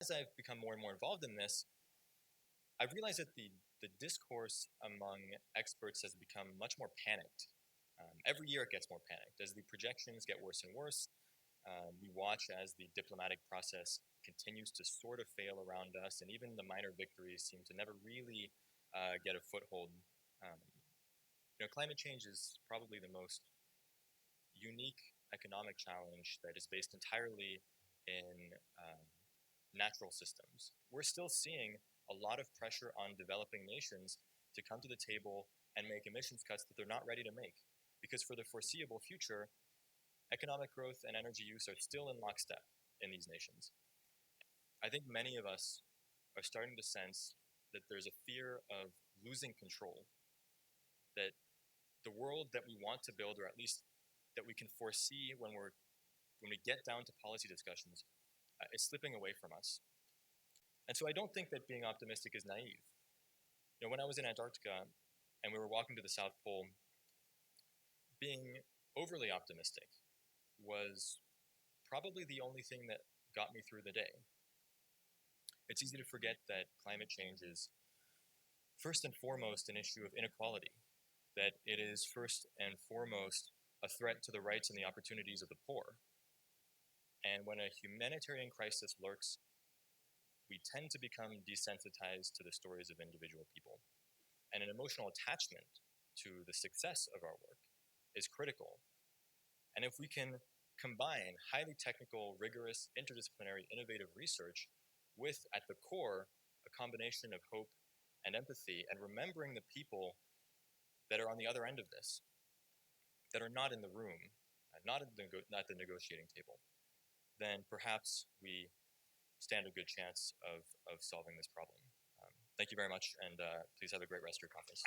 as I've become more and more involved in this, I've realized that the discourse among experts has become much more panicked. Every year it gets more panicked. As the projections get worse and worse, we watch as the diplomatic process continues to sort of fail around us, and even the minor victories seem to never really get a foothold. Climate change is probably the most unique economic challenge that is based entirely in natural systems. We're still seeing a lot of pressure on developing nations to come to the table and make emissions cuts that they're not ready to make. Because for the foreseeable future, economic growth and energy use are still in lockstep in these nations. I think many of us are starting to sense that there's a fear of losing control, that the world that we want to build, or at least that we can foresee when we get down to policy discussions, is slipping away from us. And so I don't think that being optimistic is naive. When I was in Antarctica and we were walking to the South Pole, being overly optimistic was probably the only thing that got me through the day. It's easy to forget that climate change is first and foremost an issue of inequality, that it is first and foremost a threat to the rights and the opportunities of the poor. And when a humanitarian crisis lurks, we tend to become desensitized to the stories of individual people. And an emotional attachment to the success of our work is critical. And if we can combine highly technical, rigorous, interdisciplinary, innovative research with, at the core, a combination of hope and empathy, and remembering the people that are on the other end of this, that are not in the room, not at the negotiating table, then perhaps we stand a good chance of solving this problem. Thank you very much, and please have a great rest of your conference.